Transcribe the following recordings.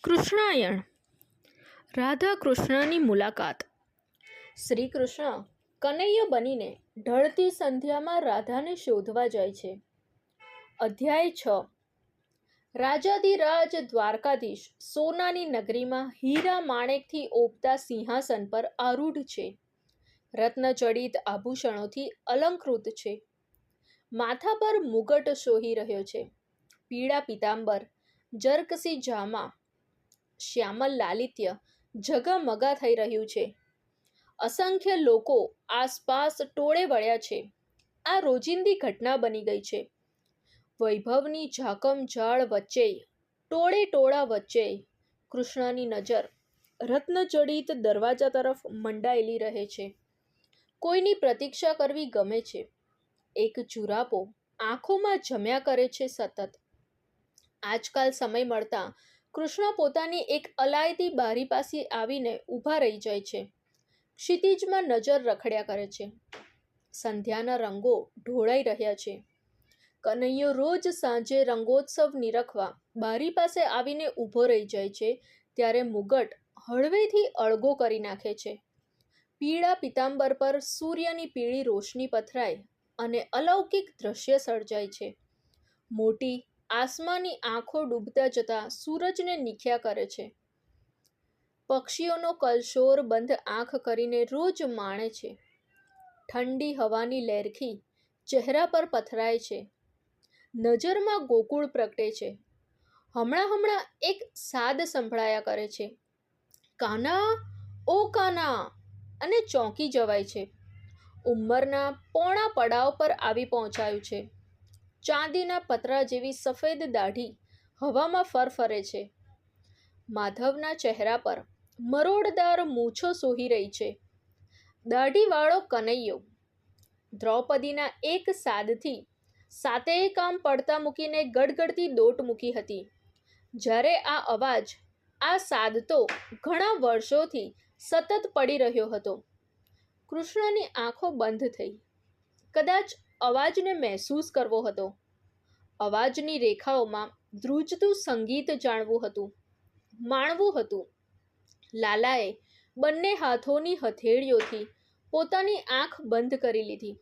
કૃષ્ણાયણ રાધા કૃષ્ણની મુલાકાત. શ્રી કૃષ્ણ કનૈયો બનીને ઢળતી સંધ્યામાં રાધાને શોધવા જાય છે. અધ્યાય 6. રાજાધિરાજ દ્વારકાધીશ સોનાની નગરીમાં હીરા માણેકથી ઓપતા સિંહાસન પર આરૂઢ છે. રત્નજડિત આભૂષણોથી અલંકૃત છે. માથા પર મુગટ શોહી રહ્યો છે. પીળા પીતાંબર, જરકસી જામા, શ્યામલ લાલિત્ય ઝગામગા થઈ રહ્યું છે. અસંખ્ય લોકો આસપાસ ટોળે વળ્યા છે. આ રોજિંદી ઘટના બની ગઈ છે. વૈભવની ઝાકમઝાળ વચ્ચે, ટોળે ટોળા વચ્ચે કૃષ્ણની નજર રત્નજડિત દરવાજા તરફ મંડાયેલી રહે છે. કોઈની પ્રતીક્ષા કરવી ગમે છે. એક જુરાપો આંખોમાં જમ્યા કરે છે સતત. આજકાલ સમય મળતા કૃષ્ણ પોતાની એક અલાયદી બારી પાસે આવીને ઊભા રહી જાય છે. ક્ષિતિજમાં નજર રખડ્યા કરે છે. સંધ્યાના રંગો ઢોળાઈ રહ્યા છે. કનૈયો રોજ સાંજે રંગોત્સવ નિરખવા બારી પાસે આવીને ઊભો રહી જાય છે ત્યારે મુગટ હળવેથી અળગો કરી નાખે છે. પીળા પીતાંબર પર સૂર્યની પીળી રોશની પથરાય અને અલૌકિક દ્રશ્ય સર્જાય છે. મોટી આસમાની આંખો ડૂબતા જતા સૂરજને નીખ્યા કરે છે. પક્ષીઓનો કલશોર બંધ આંખ કરીને રોજ માણે છે. ઠંડી હવાની લહેરખી ચહેરા પર પથરાય છે. નજરમાં ગોકુળ પ્રગટે છે. હમણાં એક સાદ સંભળાયા કરે છે, કાના, ઓ કાના, અને ચોંકી જવાય છે. ઉંમરના પોણા પડાવ પર આવી પહોંચાયું છે. ચાંદીના પતરા જેવી સફેદ દાઢી હવામાં ફરફરે છે. માધવના ચહેરા પર મરોડદાર મૂછો સોહી રહી છે. દાઢીવાળો કનૈયો દ્રૌપદીના એક સાદથી સાતેય કામ પડતા મૂકીને ગડગડતી દોટ મૂકી હતી. જ્યારે આ અવાજ, આ સાદ તો ઘણા વર્ષોથી સતત પડી રહ્યો હતો. કૃષ્ણની આંખો બંધ થઈ. કદાચ અવાજને મહેસૂસ કરવો હતો. અવાજની રેખાઓમાં ધ્રુજતું સંગીત જાણવું હતું, માણવું હતું. લાલાએ બંને હાથોની હથેળીઓથી પોતાની આંખ બંધ કરી લીધી,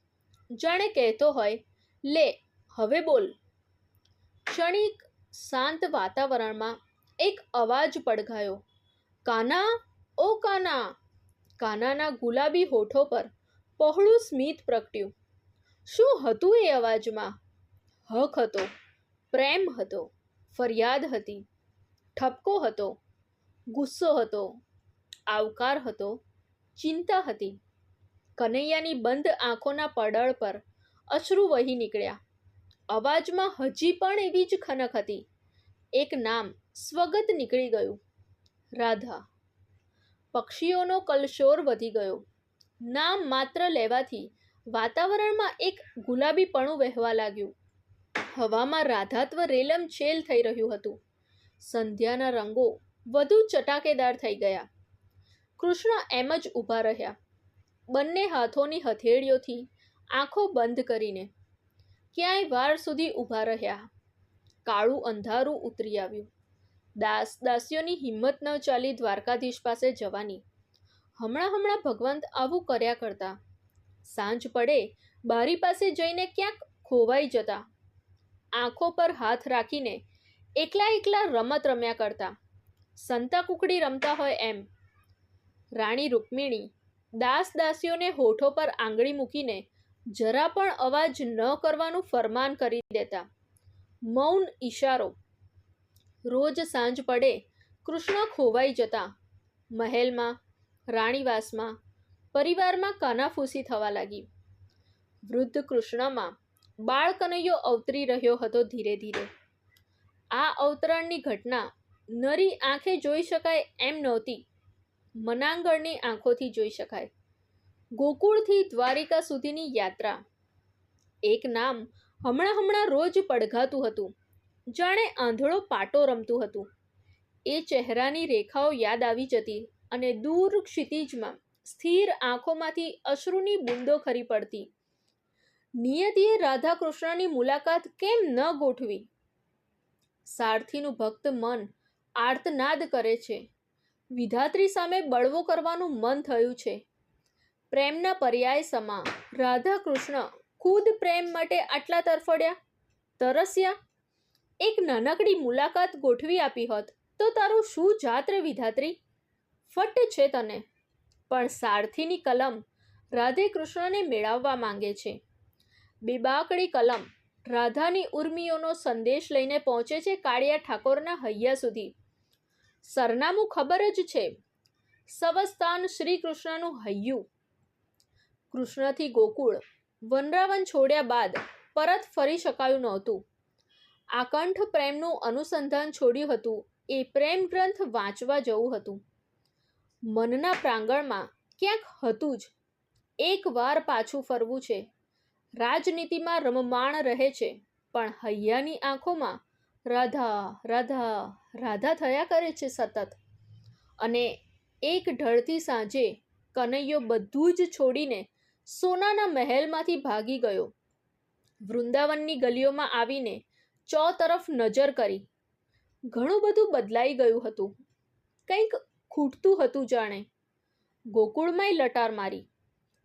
જાણે કહેતો હોય, લે હવે બોલ. ક્ષણિક શાંત વાતાવરણમાં એક અવાજ પડઘાયો, કાના, ઓ કાના. કાનાના ગુલાબી હોઠો પર પહોળું સ્મિત પ્રગટ્યું. શું હતું એ અવાજમાં? હક હતો, પ્રેમ હતો, ફરિયાદ હતી, ઠપકો હતો, ગુસ્સો હતો, આવકાર હતો, ચિંતા હતી. કનૈયાની બંધ આંખોના પડળ પર અશ્રુ વહી નીકળ્યા. અવાજમાં હજી પણ એવી જ ખનક હતી. એક નામ સ્વગત નીકળી ગયું, રાધા. પક્ષીઓનો કલશોર વધી ગયો. નામ માત્ર લેવાથી વાતાવરણમાં એક ગુલાબીપણું વહેવા લાગ્યું. હવામાં રાધાત્વ રેલમછેલ થઈ રહ્યું હતું. સંધ્યાના રંગો વધુ ચટાકેદાર થઈ ગયા. કૃષ્ણ એમ જ ઊભા રહ્યા, બંને હાથોની હથેળીઓથી આંખો બંધ કરીને. ક્યાંય વાર સુધી ઊભા રહ્યા. કાળું અંધારું ઉતરી આવ્યું. દાસીઓની હિંમત ન ચાલી દ્વારકાધીશ પાસે જવાની. હમણાં ભગવંત આવું કર્યા કરતા. સાંજ પડે બારી પાસે જઈને ક્યાંક ખોવાઈ જતા. આંખો પર હાથ રાખીને એકલા રમત રમ્યા કરતા. સંતા કુકડી રમતા હોય એમ. રાણી રૂકમિણી દાસીઓને હોઠો પર આંગળી મૂકીને જરા પણ અવાજ ન કરવાનું ફરમાન કરી દેતા. મૌન ઈશારો. રોજ સાંજ પડે કૃષ્ણ ખોવાઈ જતા. મહેલમાં, રાણીવાસમાં, પરિવારમાં કાનાફૂસી થવા લાગી. વૃદ્ધ કૃષ્ણમાં બાળ કનૈયો અવતરી રહ્યો હતો ધીરે ધીરે. આ અવતરણની ઘટના નરી આંખે જોઈ શકાય એમ નહોતી, મનાંગણની આંખોથી જોઈ શકાય. ગોકુળથી દ્વારિકા સુધીની યાત્રા. એક નામ હમણાં રોજ પડઘાતું હતું, જાણે આંધળો પાટો રમતું હતું. એ ચહેરાની રેખાઓ યાદ આવી જતી અને દૂર ક્ષિતિજમાં સ્થિર આંખોમાંથી અશ્રુની બૂંદો ખરી પડતી. નિયતિએ રાધા કૃષ્ણની મુલાકાત કેમ ન ગોઠવી? સારથીનું ભક્ત મન આર્તનાદ કરે છે. વિધાત્રી સામે બળવો કરવાનું મન થયું છે. પ્રેમના પર્યાય સમા રાધા કૃષ્ણ ખુદ પ્રેમ માટે આટલા તરસ્યા. એક નાનકડી મુલાકાત ગોઠવી આપી હોત તો તારું શું જાત રે વિધાત્રી. ફટ છે તને. પણ સારથીની કલમ રાધે કૃષ્ણને મેળવવા માંગે છે. બેબાકડી કલમ રાધાની ઉર્મિઓનો સંદેશ લઈને પહોંચે છે કાળિયા ઠાકોરના હૈયા સુધી. સરનામું ખબર જ છે. સવસ્તાન શ્રી કૃષ્ણનું હૈયું. કૃષ્ણથી ગોકુળ વનરાવન છોડ્યા બાદ પરત ફરી શકાયું નહોતું. આકંઠ પ્રેમનું અનુસંધાન છોડ્યું હતું એ પ્રેમ ગ્રંથ વાંચવા જવું હતું. મનના પ્રાંગણમાં ક્યાંક હતું જ. એક વાર પાછું ફરવું છે. રાજનીતિમાં રમમાણ રહે છે, પણ હૈયાની આંખોમાં રાધા રાધા રાધા થયા કરે છે સતત. અને એક ઢળતી સાંજે કનૈયો બધું જ છોડીને સોનાના મહેલમાંથી ભાગી ગયો. વૃંદાવનની ગલીઓમાં આવીને ચોતરફ નજર કરી. ઘણું બધું બદલાઈ ગયું હતું. કંઈક ખૂટતું હતું જાણે. ગોકુળમાંય લટાર મારી.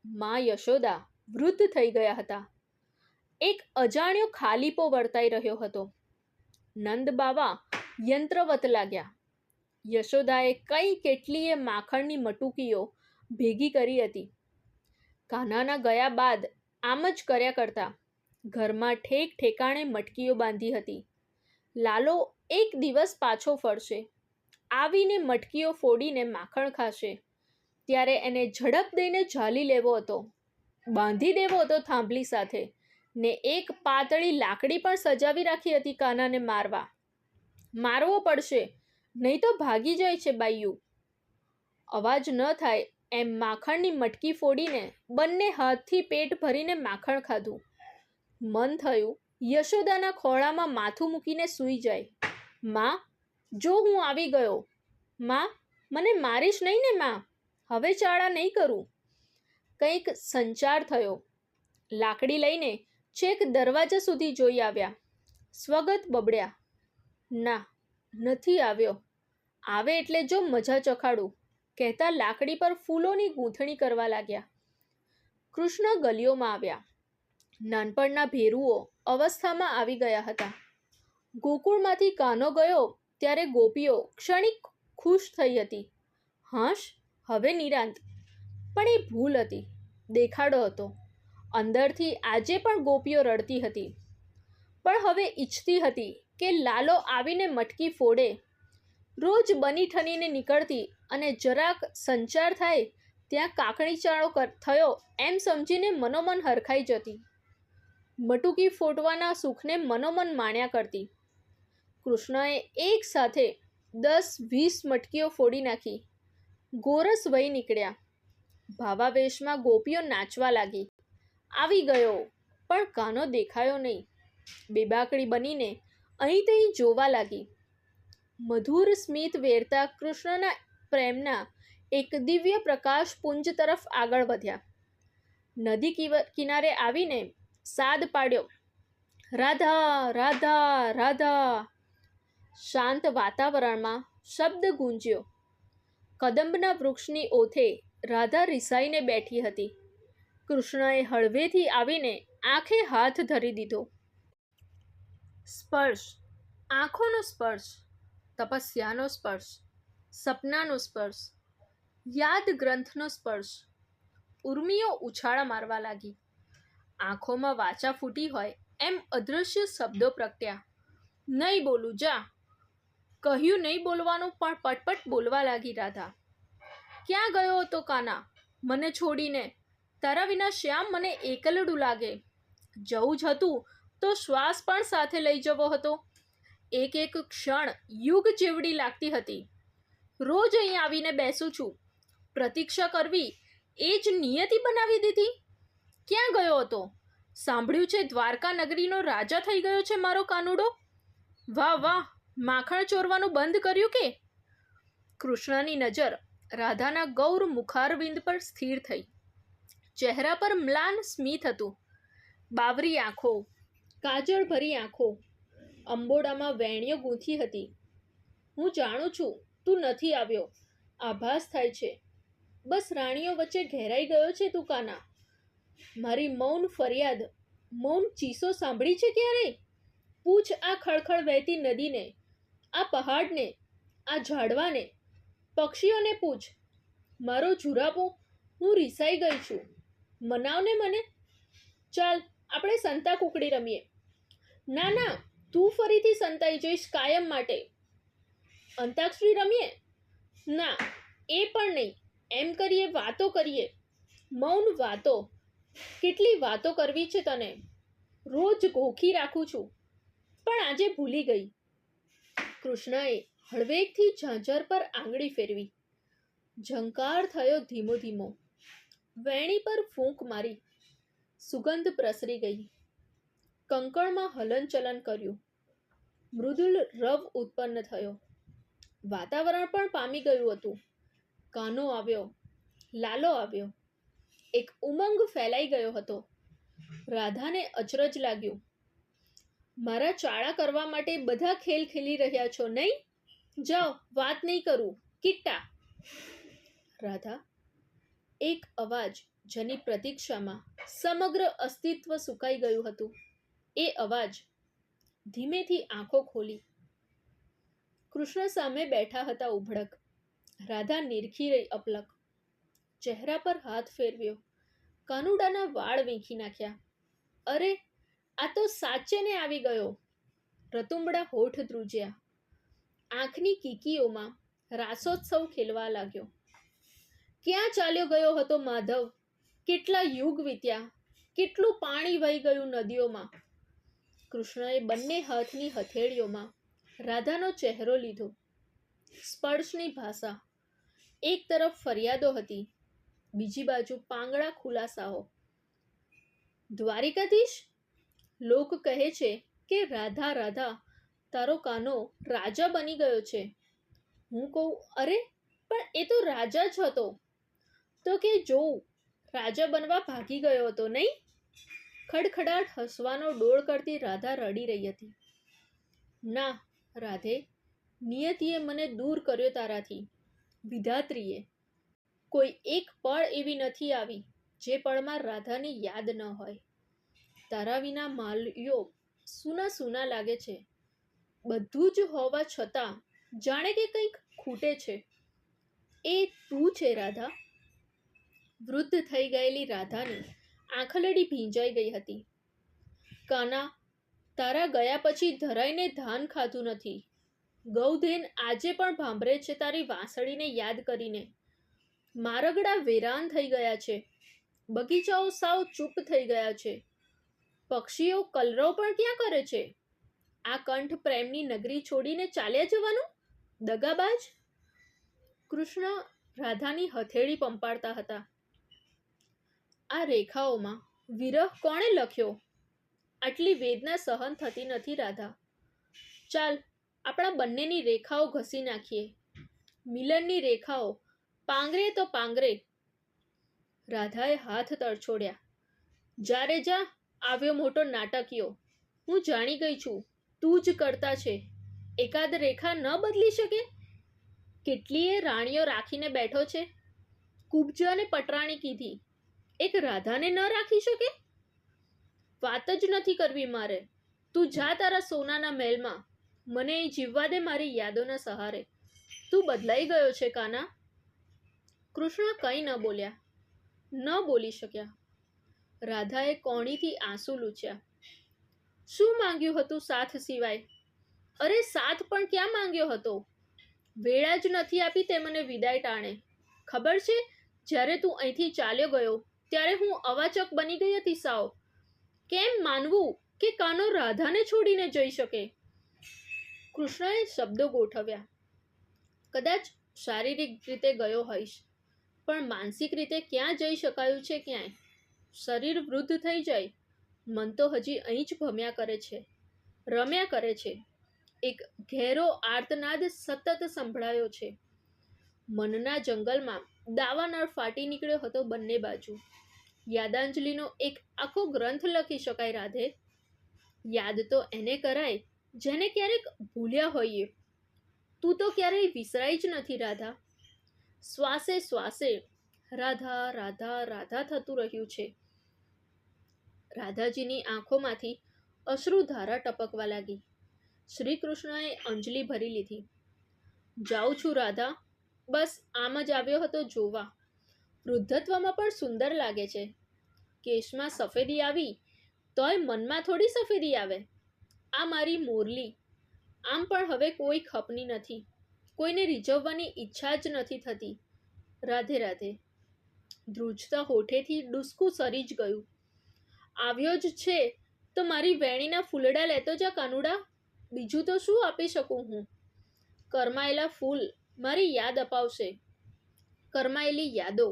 મા યશોદા વૃદ્ધ થઈ ગયા હતા. એક અજાણ્યો ખાલીપો વર્તાઈ રહ્યો હતો. નંદ બાવા યંત્રવત લાગ્યા. યશોદાએ કઈ કેટલીય માખણની મટુકીઓ ભેગી કરી હતી. કાન્હાના ગયા બાદ આમ જ કર્યા કરતા. ઘરમાં ઠેક ઠેકાણે મટકીઓ બાંધી હતી. લાલો એક દિવસ પાછો ફરશે. આવીને મટકીઓ ફોડીને માખણ ખાશે. ત્યારે એને ઝડપ દઈને ઝાલી લેવો હતો. બાંધી દેવો હતો થાંભલી સાથે. ને એક પાતળી લાકડી પણ સજાવી રાખી હતી કાન્હાને મારવા. મારવો પડશે, નહીં તો ભાગી જાય છે બાયું. અવાજ ન થાય એમ માખણની મટકી ફોડીને બંને હાથથી પેટ ભરીને માખણ ખાધું. મન થયું યશોદાના ખોળામાં માથું મૂકીને સૂઈ જાય. માં, જો હું આવી ગયો. માં, મને મારીશ નહીં ને માં? હવે ચાળા નહીં કરું. કંઈક સંચાર થયો. લાકડી લઈને છેક દરવાજા સુધી જોઈ આવ્યા. સ્વગત બબડ્યા. ના, નથી આવ્યો. આવે એટલે જો મજા ચખાડું, કહેતા લાકડી પર ફૂલોની ગૂંથણી કરવા લાગ્યા. કૃષ્ણ ગલીઓમાં આવ્યા. નાનપણના ભેરુઓ અવસ્થામાં આવી ગયા હતા. ગોકુળમાંથી કાનો ગયો ત્યારે ગોપીઓ ક્ષણિક ખુશ થઈ હતી. હાશ, હવે નિરાંત. પણ એ ભૂલ હતી, દેખાડો હતો. અંદરથી આજે પણ ગોપીઓ રડતી હતી. પણ હવે ઈચ્છતી હતી કે લાલો આવીને મટકી ફોડે. રોજ બની ઠનીને નીકળતી અને જરાક સંચાર થાય ત્યાં કાકણીચાળો થયો એમ સમજીને મનોમન હરખાઈ જતી. મટુકી ફોડવાના સુખને મનોમન માણ્યા કરતી. કૃષ્ણએ એક સાથે 10-20 મટકીઓ ફોડી નાખી. ગોરસ વહી નીકળ્યા. ભાવાવેશમાં ગોપીઓ નાચવા લાગી. આવી ગયો, પણ કાનો દેખાયો નહીં. બેબાકડી બનીને અહીં તહીં જોવા લાગી. મધુર સ્મિત વેરતા કૃષ્ણના પ્રેમના એક દિવ્ય પ્રકાશ પુંજ તરફ આગળ વધ્યા. નદી કિનારે આવીને સાદ પાડ્યો. રાધા રાધા રાધા. શાંત વાતાવરણમાં શબ્દ ગુંજ્યો. કદંબના વૃક્ષની ઓથે રાધા રિસાઈને બેઠી હતી. કૃષ્ણએ હળવેથી આવીને આંખે હાથ ધરી દીધો. સ્પર્શ, આંખોનો સ્પર્શ, તપસ્યાનો સ્પર્શ, સપનાનો સ્પર્શ, યાદ ગ્રંથનો સ્પર્શ. ઉર્મિઓ ઉછાળા મારવા લાગી. આંખોમાં વાચા ફૂટી હોય એમ અદૃશ્ય શબ્દો પ્રગટ્યા. નહીં બોલું, જા. કહ્યું નહીં બોલવાનું, પણ પટપટ બોલવા લાગી રાધા. ક્યાં ગયો હતો કાના, મને છોડીને? તારા વિના શ્યામ મને એકલડું લાગે. જવું જ હતું તો શ્વાસ પણ સાથે લઈ જવો હતો. એક એક ક્ષણ યુગ જેવડી લાગતી હતી. રોજ અહીં આવીને બેસું છું. પ્રતીક્ષા કરવી એ જ નિયતિ બનાવી દીધી. ક્યાં ગયો હતો? સાંભળ્યું છે દ્વારકા નગરીનો રાજા થઈ ગયો છે મારો કાનુડો. વાહ વાહ, માખણ ચોરવાનું બંધ કર્યું કે? કૃષ્ણની નજર રાધાના ગૌર મુખારવિંદ પર સ્થિર થઈ. ચહેરા પર મ્લાન સ્મિત હતું. બાવરી આંખો, કાજળ ભરી આંખો, અંબોડામાં વેણ્યો ગૂંથી હતી. હું જાણું છું તું નથી આવ્યો. આભાસ થાય છે. બસ રાણીઓ વચ્ચે ઘેરાઈ ગયો છે તું કાના. મારી મૌન ફરિયાદ, મૌન ચીસો સાંભળી છે ક્યારેય? પૂછ આ ખળખળ વહેતી નદીને, આ પહાડને, આ ઝાડવાને, પક્ષીઓને પૂછ. મારો ઝુરાપો, હું રીસાઈ ગઈ છું. મનાવને મને. ચાલ આપણે સંતા કુકડી રમીએ. ના ના, તું ફરીથી સંતાઈ જઈશ કાયમ માટે. અંતાક્ષરી રમીએ? ના, એ પણ નહીં. એમ કરીએ, વાતો કરીએ. મૌન વાતો. કેટલી વાતો કરવી છે તને? રોજ ગોખી રાખું છું, પણ આજે ભૂલી ગઈ. કૃષ્ણએ હળવેકથી ઝાંઝર પર આંગળી ફેરવી. ઝંકાર થયો ધીમો ધીમો. વેણી પર ફૂંક મારી. સુગંધ પ્રસરી ગઈ. કંકણમાં હલનચલન કર્યું. મૃદુલ રવ ઉત્પન્ન થયો. વાતાવરણ પણ પામી ગયું હતું. કાનો આવ્યો, લાલો આવ્યો. એક ઉમંગ ફેલાઈ ગયો હતો. રાધાને અચરજ લાગ્યું. મારા ચાળા કરવા માટે બધા ખેલ ખેલી રહ્યા છો નહીં? જાઓ, વાત નહીં કરું. કિટ્ટા. રાધા. એક અવાજ જેની પ્રતીક્ષામાં સમગ્ર અસ્તિત્વ સુકાઈ ગયું હતું. એ અવાજ. ધીમેથી આંખો ખોલી. કૃષ્ણ સામે બેઠા હતા ઉભડક. રાધા નિરખી રહી અપલક. ચહેરા પર હાથ ફેરવ્યો. કાનુડાના વાળ વીંખી નાખ્યા. અરે, આ તો સાચેને આવી ગયો. રતુંબડા હોઠ ધ્રુજ્યા. આંખની કીકીઓમાં રાસોત્સવ ખેલવા લાગ્યો. ક્યાં ચાલ્યો ગયો હતો માધવ? કેટલા યુગ વીત્યા, કેટલું પાણી વહી ગયું નદીઓમાં. કૃષ્ણએ બંને હાથની હથેળીઓમાં રાધાનો ચહેરો લીધો. સ્પર્શની ભાષા. એક તરફ ફરિયાદો હતી, બીજી બાજુ પાંગળા ખુલાસાઓ. દ્વારિકાધીશ, લોક કહે છે કે રાધા રાધા તારો કાનો રાજા બની ગયો છે. હું કહું, અરે પણ એ તો રાજા જ હતો. તો કે જોઉં, રાજા બનવા ભાગી ગયો હતો નહીં? ખડખડાટ હસવાનો ડોળ કરતી રાધા રડી રહી હતી. ના રાધે, નિયતિએ મને દૂર કર્યો તારાથી. વિધાત્રીએ. કોઈ એક પળ એવી નથી આવી જે પળમાં રાધાની યાદ ન હોય. તારા વિના માલ્યો સૂના સૂના લાગે છે. બધું જ હોવા છતાં જાણે કે કંઈક ખૂટે છે. એ તું છે રાધા? વૃદ્ધ થઈ ગયેલી રાધાની આંખલડી ભીંજાઈ ગઈ હતી. કાના, તારા ગયા પછી ધરાઈને ધાન ખાધું નથી. ગૌધેન આજે પણ ભાંભરે છે તારી વાંસળીને યાદ કરીને. મારગડા વેરાન થઈ ગયા છે. બગીચાઓ સાવ ચૂપ થઈ ગયા છે. પક્ષીઓ કલરવ પણ ક્યાં કરે છે? આ કંઠ પ્રેમની નગરી છોડીને ચાલ્યા જવાનું? દગાબાજ. કૃષ્ણ રાધાની હથેળી પંપાડતા હતા. આ રેખાઓમાં વિરહ કોણે લખ્યો? આટલી વેદના સહન થતી નથી રાધા. ચાલ આપણા બંનેની રેખાઓ ઘસી નાખીએ. મિલનની રેખાઓ પાંગરે તો પાંગરે. રાધાએ હાથ તરછોડ્યા. જા રે જા, આવ્યો મોટો નાટકીયો. હું જાણી ગઈ છું, તું જ કરતા છે. એકાદ રેખા ન બદલી શકે? કેટલીય રાણીઓ રાખીને બેઠો છે. કુબજાને પટરાણી કીધી, એક રાધાને ન રાખી શકે? વાત જ નથી કરવી મારે. તું જા તારા સોનાના મહેલમાં. મને અહીં જીવવા દે મારી યાદોના સહારે. તું બદલાઈ ગયો છે કાના. કૃષ્ણ કંઈ ન બોલ્યા, ન બોલી શક્યા. રાધાએ કોણીથી આંસુ લૂછ્યા. શું માંગ્યું હતું સાથ સિવાય? અરે સાથ પણ ક્યાં માંગ્યો હતો? વેળા જ નથી આપી તે મને વિદાય ટાણે. ખબર છે, જ્યારે તું અહીંથી ચાલ્યો ગયો ત્યારે હું અવાચક બની ગઈ હતી સાવ. કેમ માનવું કે કાનો રાધાને છોડીને જઈ શકે? કૃષ્ણએ શબ્દો ગોઠવ્યા. કદાચ શારીરિક રીતે ગયો હોઈશ, પણ માનસિક રીતે ક્યાં જઈ શકાયું છે ક્યાંય? શરીર વૃદ્ધ થઈ જાય, મન તો હજી અહીં જ ભમ્યા કરે છે, રમ્યા કરે છે. એક ઘેરો આર્તનાદ સતત સંભળાયો છે. મનના જંગલમાં દાવાનળ ફાટી નીકળ્યો હતો બંને બાજુ. યાદાંજલિનો એક આખો ગ્રંથ લખી શકાય રાધે. યાદ તો એને કરાય જેને ક્યારેક ભૂલ્યા હોઈએ. તું તો ક્યારેય વિસરાઈ જ નથી રાધા. શ્વાસે શ્વાસે રાધા રાધા રાધા થતું રહ્યું છે. રાધાજીની આંખોમાંથી અશ્રુધારા ટપકવા લાગી. શ્રી કૃષ્ણએ અંજલિ ભરી લીધી. જાઉં છું રાધા, બસ આમ જ આવ્યો હતો જોવા. વૃદ્ધત્વમાં પણ સુંદર લાગે છે. કેશમાં સફેદી આવી તોય મનમાં થોડી સફેદી આવે. આ મારી મોરલી, આમ પણ હવે કોઈ ખપની નથી. કોઈને રીઝવવાની ઈચ્છા જ નથી થતી. રાધે રાધે. ધ્રુજતા હોઠેથી ડૂસકું સરી જ ગયું. આવ્યો જ છે તો મારી વેણીના ફૂલડા લેતો જા કાનુડા. બીજું તો શું આપી શકું હું? કરમાયેલા ફૂલ મારી યાદ અપાવશે, કરમાયેલી યાદો.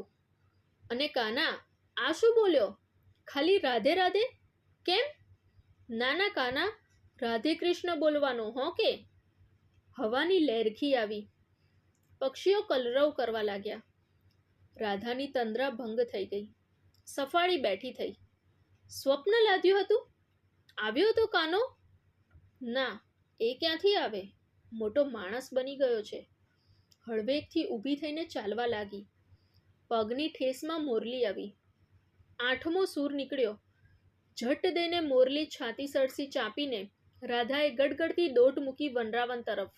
અને કાના, આ શું બોલ્યો? ખાલી રાધે રાધે કેમ? ના ના કાના, રાધે કૃષ્ણ બોલવાનો હો કે? હવાની લહેરખી આવી. પક્ષીઓ કલરવ કરવા લાગ્યા. રાધાની તંદ્રા ભંગ થઈ ગઈ. સફાળી બેઠી થઈ. સ્વપ્ન લાદ્યું હતું? આવ્યો તો કાનો? ના, એ ક્યાંથી આવે? મોટો માણસ બની ગયો છે. હળવેકથી ઊભી થઈને ચાલવા લાગી. પગની ઠેસમાં મોરલી આવી. 8મો સૂર નીકળ્યો. ઝટ દઈને મોરલી છાતી સળસી ચાંપીને રાધાએ ગડગડતી દોટ મૂકી વનરાવન તરફ.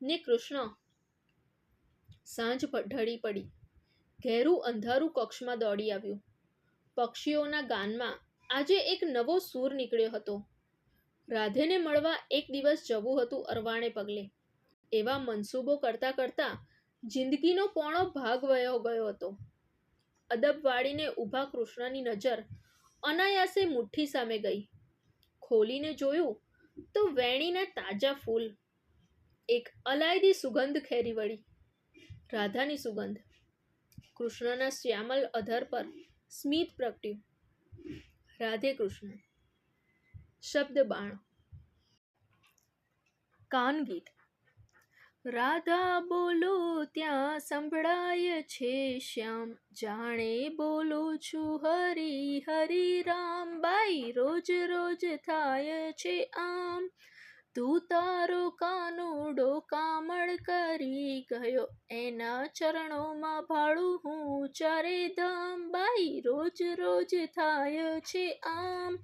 ને કૃષ્ણ. સાંજ ઢળી પડી. ઘેરું અંધારું કક્ષમાં દોડી આવ્યું. પક્ષીઓના ગાનમાં આજે એક નવો સૂર નીકળ્યો હતો. રાધેને મળવા એક દિવસ જવું હતું અરવાણે પગલે. એવા મનસૂબો કરતા કરતા જિંદગીનો પોણો ભાગ વયો ગયો હતો. અદબ વાળીને ઊભા કૃષ્ણની નજર અનાયાસે મુઠ્ઠી સામે ગઈ. ખોલીને જોયું તો વેણીના તાજા ફૂલ. એક અલાયદી સુગંધ ખેરી વળી. રાધાની સુગંધ. કૃષ્ણના શ્યામલ અધર પર સ્મિત પ્રગટ્યું. રાધે કૃષ્ણ. શબ્દ બાણ. કાન ગીત. રાધા બોલો ત્યાં સંભળાય છે શ્યામ, જાણે બોલો છું હરી હરી રામ. બાઈ રોજ રોજ થાય છે આમ, તું તારો કાનુડો કામળ કરી ગયો, એના ચરણોમાં ભાળું હું ચારે ધામ. બાઈ રોજ રોજ થાય છે આમ,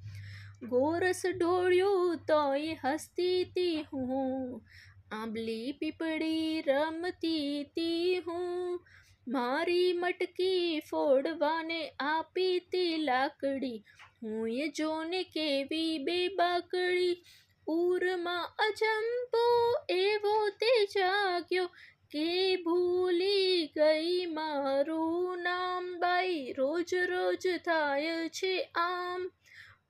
ગોરસ ઢોળ્યું તોય હસતી તી હું, આંબલી પીપળી રમતી તી હું. મારી મટકી ફોડવાને આપી તી લાકડી, હુંય જોને કેવી બેબાકડી. ઉરમાં અજંપો એવો તે જાગ્યો, કે ભૂલી ગઈ મારું નામ. બાઈ રોજ રોજ થાય છે આમ,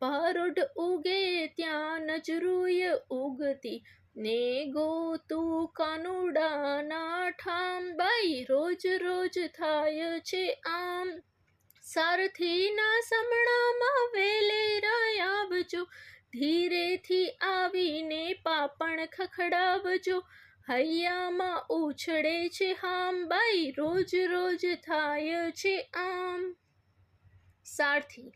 પરોઢ ઉગે ત્યાં નજરુય ઉગતી, ને ગોતું કાનુડાના ઠામ. બાઈ રોજ રોજ થાય છે આમ, સારથીના સમણામાં વેલેરા આવજો, ધીરેથી આવીને પાપણ ખખડાવજો, હૈયામાં ઉછળે છે હામ. બાઈ રોજ રોજ થાય છે આમ. સારથી.